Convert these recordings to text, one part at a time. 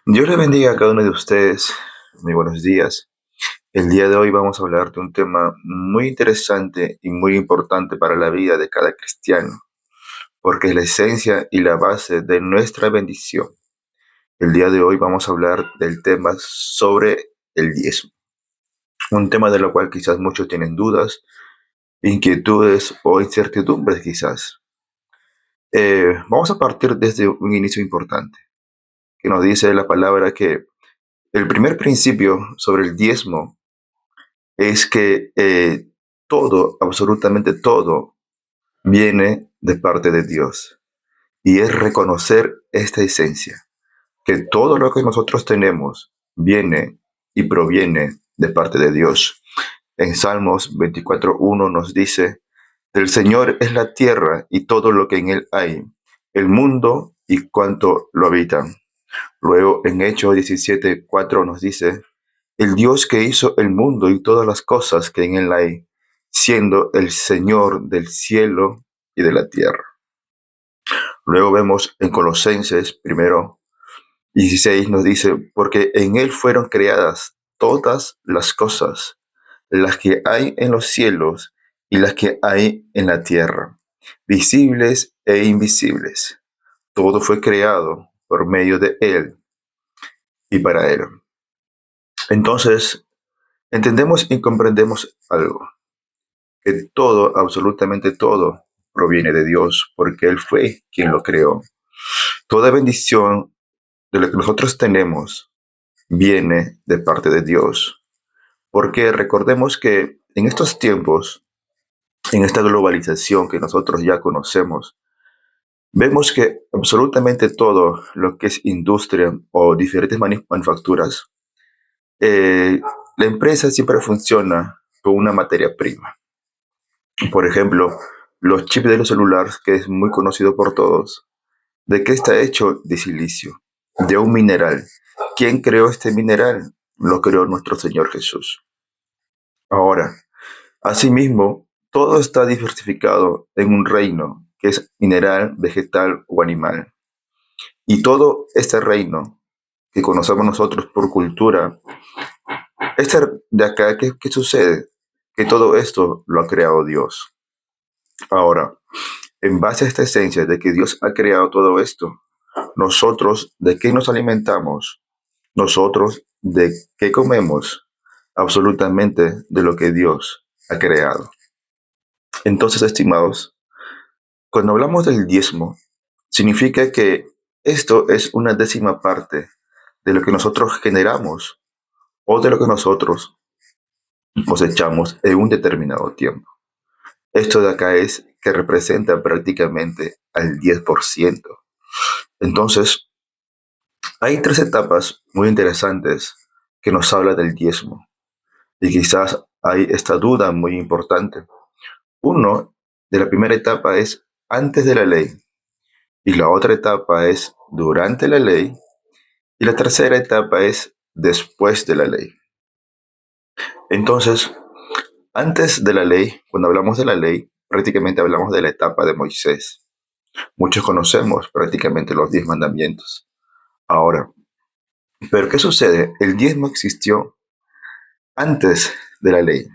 Dios le bendiga a cada uno de ustedes. Muy buenos días. El día de hoy vamos a hablar de un tema muy interesante y muy importante para la vida de cada cristiano, porque es la esencia y la base de nuestra bendición. El día de hoy vamos a hablar del tema sobre el diezmo, un tema de lo cual quizás muchos tienen dudas, inquietudes o incertidumbres quizás. Vamos a partir desde un inicio importante, que nos dice la palabra que el primer principio sobre el diezmo es que todo, absolutamente todo, viene de parte de Dios. Y es reconocer esta esencia, que todo lo que nosotros tenemos viene y proviene de parte de Dios. En Salmos 24:1 nos dice, del Señor es la tierra y todo lo que en él hay, el mundo y cuanto lo habitan. Luego en Hechos 17:4 nos dice, el Dios que hizo el mundo y todas las cosas que en él hay, siendo el Señor del cielo y de la tierra. Luego vemos en Colosenses primero 16 nos dice, porque en él fueron creadas todas las cosas, las que hay en los cielos y las que hay en la tierra, visibles e invisibles. Todo fue creado por medio de él y para él. Entonces, entendemos y comprendemos algo, que todo, absolutamente todo, proviene de Dios, porque Él fue quien lo creó. Toda bendición de lo que nosotros tenemos viene de parte de Dios, porque recordemos que en estos tiempos, en esta globalización que nosotros ya conocemos, vemos que absolutamente todo lo que es industria o diferentes manufacturas, eh, la empresa siempre funciona con una materia prima. Por ejemplo, los chips de los celulares, que es muy conocido por todos. ¿De qué está hecho? De silicio, de un mineral. ¿Quién creó este mineral? Lo creó nuestro Señor Jesús. Ahora, asimismo, todo está diversificado en un reino, que es mineral, vegetal o animal. Y todo este reino que conocemos nosotros por cultura, este de acá, ¿qué sucede? Que todo esto lo ha creado Dios. Ahora, en base a esta esencia de que Dios ha creado todo esto, nosotros de qué nos alimentamos, nosotros de qué comemos, absolutamente de lo que Dios ha creado. Entonces, estimados, cuando hablamos del diezmo, significa que esto es una décima parte de lo que nosotros generamos o de lo que nosotros cosechamos en un determinado tiempo. Esto de acá es que representa prácticamente al 10%. Entonces, hay tres etapas muy interesantes que nos habla del diezmo y quizás hay esta duda muy importante. Uno, de la primera etapa es antes de la ley y la otra etapa es durante la ley y la tercera etapa es después de la ley. Entonces, antes de la ley, cuando hablamos de la ley, prácticamente hablamos de la etapa de Moisés. Muchos conocemos prácticamente los 10 mandamientos. Ahora, ¿pero qué sucede? El diezmo existió antes de la ley.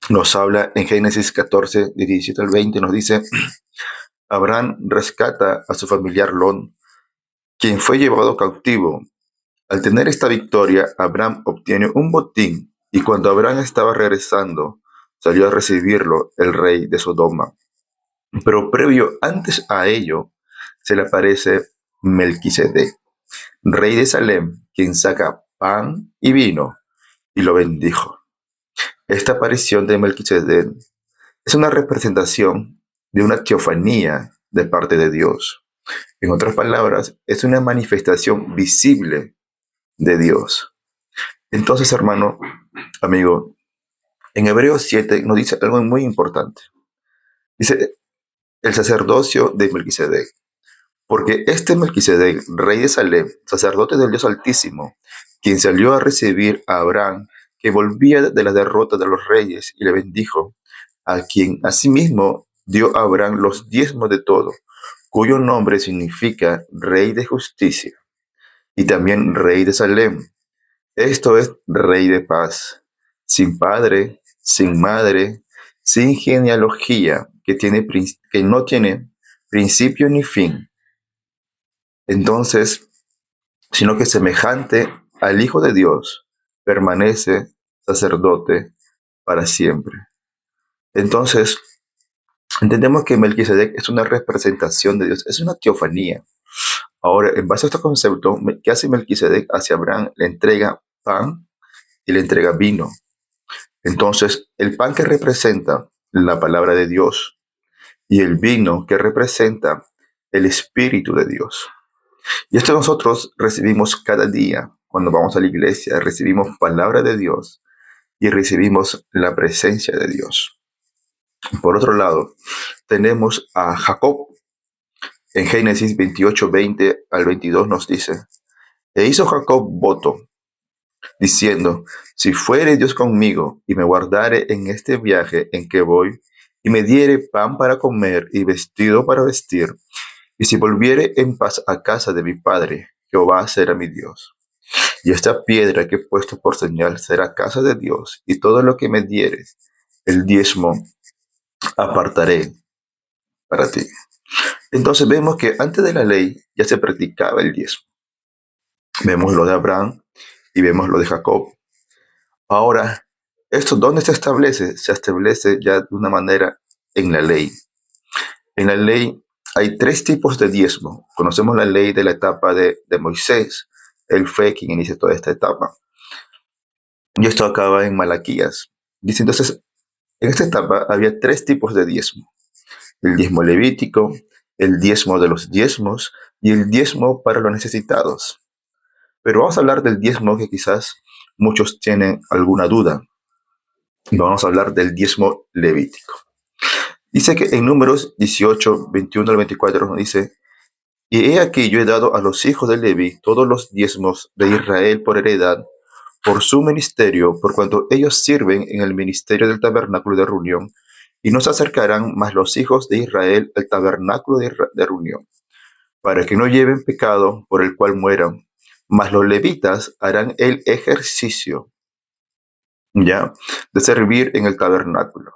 Nos habla en Génesis 14, de 17 al 20, nos dice, Abraham rescata a su familiar Lot, quien fue llevado cautivo. Al tener esta victoria, Abraham obtiene un botín y cuando Abraham estaba regresando, salió a recibirlo el rey de Sodoma. Pero previo antes a ello, se le aparece Melquisedec, rey de Salem, quien saca pan y vino y lo bendijo. Esta aparición de Melquisedec es una representación de una teofanía de parte de Dios. En otras palabras, es una manifestación visible de Dios. Entonces, hermano, amigo, en Hebreos 7 nos dice algo muy importante. Dice, el sacerdocio de Melquisedec. Porque este Melquisedec, rey de Salem, sacerdote del Dios Altísimo, quien salió a recibir a Abraham, que volvía de la derrota de los reyes, y le bendijo, a quien asimismo dio a Abraham los diezmos de todo, cuyo nombre significa Rey de Justicia. y también rey de Salem. Esto es rey de paz, sin padre, sin madre, sin genealogía, que no tiene principio ni fin. Entonces, sino que semejante al Hijo de Dios, permanece sacerdote para siempre. Entonces, entendemos que Melquisedec es una representación de Dios, es una teofanía. Ahora, en base a este concepto, ¿qué hace Melquisedec hacia Abraham? Le entrega pan y le entrega vino. Entonces, el pan que representa la palabra de Dios y el vino que representa el Espíritu de Dios. Y esto nosotros recibimos cada día cuando vamos a la iglesia, recibimos palabra de Dios y recibimos la presencia de Dios. Por otro lado, tenemos a Jacob. En Génesis 28, 20 al 22 nos dice, e hizo Jacob voto, diciendo, si fuere Dios conmigo y me guardare en este viaje en que voy, y me diere pan para comer y vestido para vestir, y si volviere en paz a casa de mi padre, Jehová será mi Dios. Y esta piedra que he puesto por señal será casa de Dios, y todo lo que me dieres, el diezmo, apartaré para ti. Entonces vemos que antes de la ley ya se practicaba el diezmo. Vemos lo de Abraham y vemos lo de Jacob. Ahora, ¿esto dónde se establece? Se establece ya de una manera en la ley. En la ley hay tres tipos de diezmo. Conocemos la ley de la etapa de Moisés. Él fue quien inició toda esta etapa. Y esto acaba en Malaquías. Dice entonces, en esta etapa había tres tipos de diezmo. El diezmo levítico, el diezmo de los diezmos y el diezmo para los necesitados. Pero vamos a hablar del diezmo que quizás muchos tienen alguna duda. Y vamos a hablar del diezmo levítico. Dice que en Números 18, 21 al 24 nos dice, y he aquí yo he dado a los hijos de Leví todos los diezmos de Israel por heredad, por su ministerio, por cuanto ellos sirven en el ministerio del tabernáculo de reunión, y no se acercarán más los hijos de Israel al tabernáculo de reunión, para que no lleven pecado por el cual mueran, mas los levitas harán el ejercicio, ¿ya?, de servir en el tabernáculo.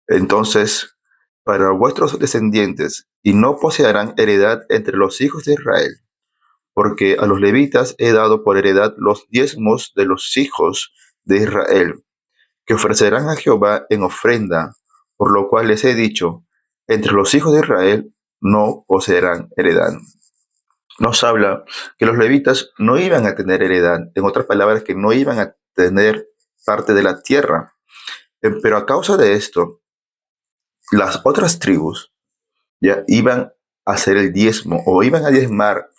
Entonces, para vuestros descendientes, y no poseerán heredad entre los hijos de Israel, porque a los levitas he dado por heredad los diezmos de los hijos de Israel, que ofrecerán a Jehová en ofrenda, por lo cual les he dicho, entre los hijos de Israel no poseerán heredad. Nos habla que los levitas no iban a tener heredad, en otras palabras, que no iban a tener parte de la tierra. Pero a causa de esto, las otras tribus ya iban a hacer el diezmo o iban a diezmar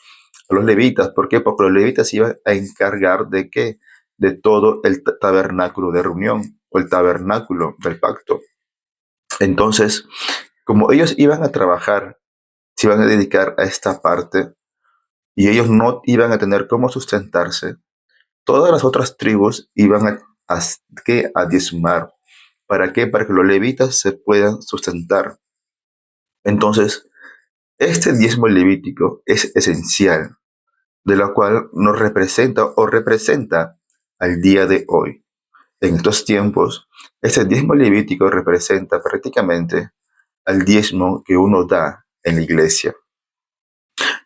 a los levitas. ¿Por qué? Porque los levitas iban a encargar de qué? De todo el tabernáculo de reunión o el tabernáculo del pacto. Entonces, como ellos iban a trabajar, se iban a dedicar a esta parte y ellos no iban a tener cómo sustentarse, todas las otras tribus iban a diezmar. ¿Para qué? Para que los levitas se puedan sustentar. Entonces, este diezmo levítico es esencial, de la cual nos representa o representa al día de hoy. En estos tiempos, este diezmo levítico representa prácticamente al diezmo que uno da en la iglesia.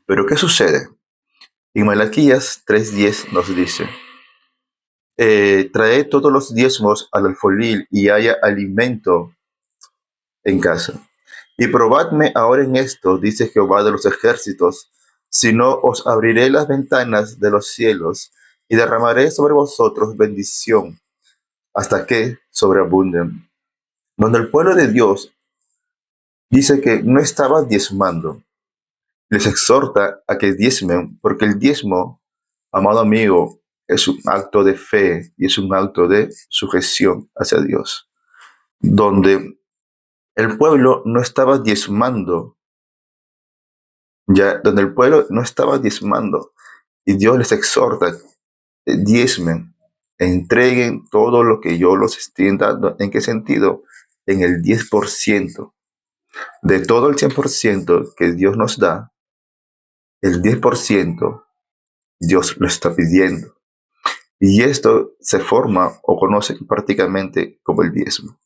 Pero ¿qué sucede? En Malaquías 3:10 nos dice, traed todos los diezmos al alfolí y haya alimento en casa. Y probadme ahora en esto, dice Jehová de los ejércitos, si no os abriré las ventanas de los cielos y derramaré sobre vosotros bendición hasta que sobreabunden. Cuando el pueblo de Dios dice que no estaba diezmando, les exhorta a que diezmen, porque el diezmo, amado amigo, es un acto de fe y es un acto de sujeción hacia Dios, donde el pueblo no estaba diezmando, ya, donde el pueblo no estaba diezmando, y Dios les exhorta, diezmen, entreguen todo lo que yo los estoy dando. ¿En qué sentido? En el 10%. De todo el 100% que Dios nos da, el 10% Dios lo está pidiendo. Y esto se forma o conoce prácticamente como el diezmo.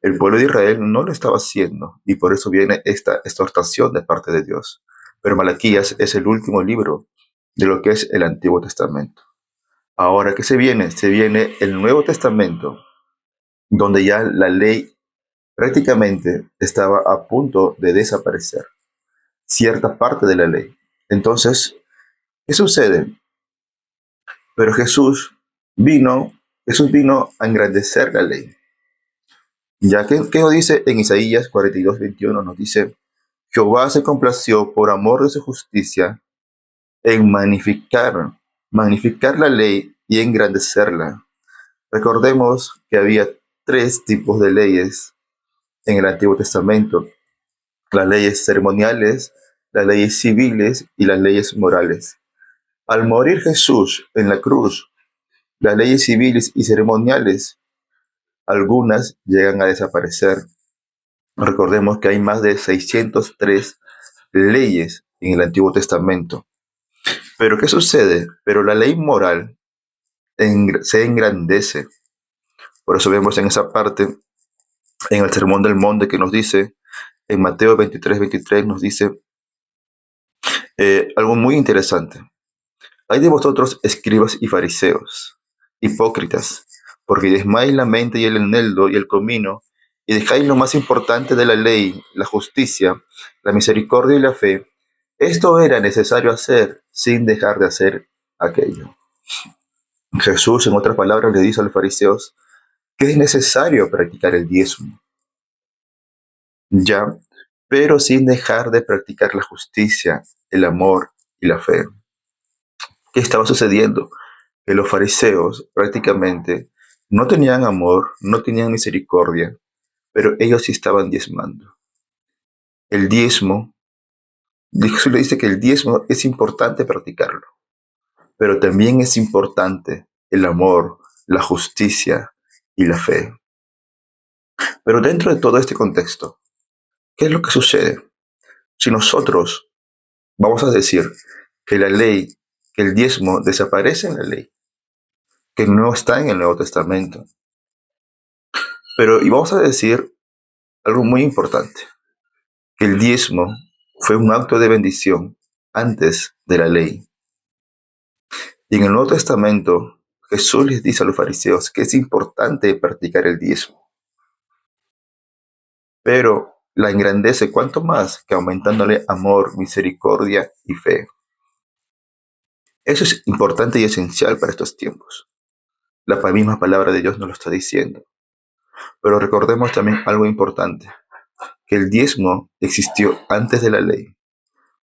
El pueblo de Israel no lo estaba haciendo y por eso viene esta exhortación de parte de Dios. Pero Malaquías es el último libro de lo que es el Antiguo Testamento. Ahora, ¿qué se viene? Se viene el Nuevo Testamento, donde ya la ley prácticamente estaba a punto de desaparecer, cierta parte de la ley. Entonces, ¿qué sucede? Pero Jesús vino a engrandecer la ley. Ya que nos dice en Isaías 42:21, nos dice, Jehová se complació por amor de su justicia en magnificar la ley y engrandecerla. Recordemos que había tres tipos de leyes en el Antiguo Testamento: las leyes ceremoniales, las leyes civiles y las leyes morales. Al morir Jesús en la cruz, las leyes civiles y ceremoniales, algunas llegan a desaparecer. Recordemos que hay más de 603 leyes en el Antiguo Testamento. Pero ¿qué sucede? Pero la ley moral se engrandece. Por eso vemos en esa parte, en el Sermón del Monte, que nos dice, en Mateo 23:23 nos dice algo muy interesante. Hay de vosotros, escribas y fariseos, hipócritas, porque diezmáis la mente y el eneldo y el comino, y dejáis lo más importante de la ley, la justicia, la misericordia y la fe. Esto era necesario hacer sin dejar de hacer aquello. Jesús, en otras palabras, le dice a los fariseos que es necesario practicar el diezmo, ya, pero sin dejar de practicar la justicia, el amor y la fe. ¿Qué estaba sucediendo? Que los fariseos prácticamente no tenían amor, no tenían misericordia, pero ellos sí estaban diezmando. El diezmo, Jesús le dice que el diezmo es importante practicarlo, pero también es importante el amor, la justicia y la fe. Pero dentro de todo este contexto, ¿qué es lo que sucede? Si nosotros vamos a decir que la ley, que el diezmo desaparece en la ley, que no está en el Nuevo Testamento, pero y vamos a decir algo muy importante, que el diezmo fue un acto de bendición antes de la ley. Y en el Nuevo Testamento, Jesús les dice a los fariseos que es importante practicar el diezmo, pero la engrandece cuanto más que aumentándole amor, misericordia y fe. Eso es importante y esencial para estos tiempos. La misma palabra de Dios nos lo está diciendo. Pero recordemos también algo importante, que el diezmo existió antes de la ley.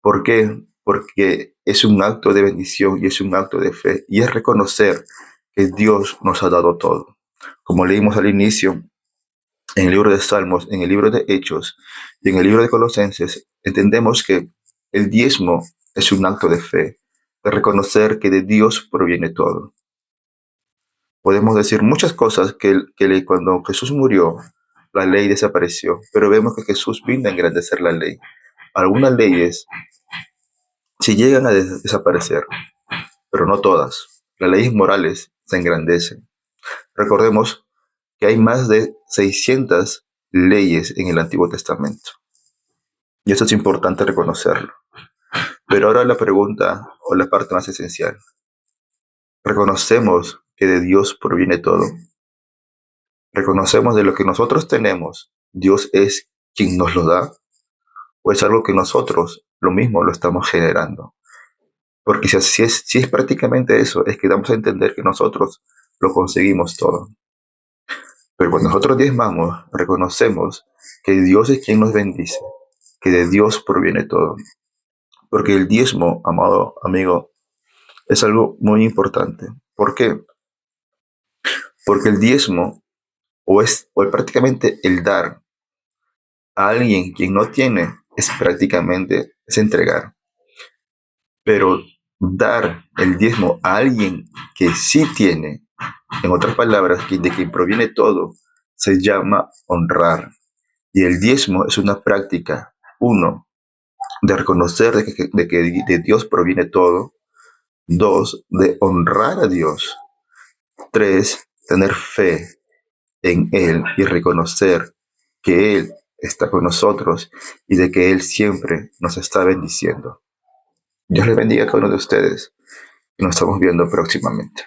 ¿Por qué? Porque es un acto de bendición y es un acto de fe y es reconocer que Dios nos ha dado todo. Como leímos al inicio, en el libro de Salmos, en el libro de Hechos y en el libro de Colosenses, entendemos que el diezmo es un acto de fe, de reconocer que de Dios proviene todo. Podemos decir muchas cosas cuando Jesús murió, la ley desapareció, pero vemos que Jesús vino a engrandecer la ley. Algunas leyes sí llegan a desaparecer, pero no todas. Las leyes morales se engrandecen. Recordemos que hay más de 600 leyes en el Antiguo Testamento. Y eso es importante reconocerlo. Pero ahora la pregunta o la parte más esencial. ¿Reconocemos que de Dios proviene todo? ¿Reconocemos de lo que nosotros tenemos, Dios es quien nos lo da? ¿O es algo que nosotros lo mismo lo estamos generando? Porque si es prácticamente eso, es que damos a entender que nosotros lo conseguimos todo. Pero cuando nosotros diezmamos, reconocemos que Dios es quien nos bendice, que de Dios proviene todo. Porque el diezmo, amado amigo, es algo muy importante. ¿Por qué? Porque el diezmo, o prácticamente el dar a alguien quien no tiene, es entregar. Pero dar el diezmo a alguien que sí tiene, en otras palabras, de quien proviene todo, se llama honrar. Y el diezmo es una práctica, uno, de reconocer de que de Dios proviene todo, 2, de honrar a Dios. 3, tener fe en Él y reconocer que Él está con nosotros y de que Él siempre nos está bendiciendo. Dios les bendiga a cada uno de ustedes y nos estamos viendo próximamente.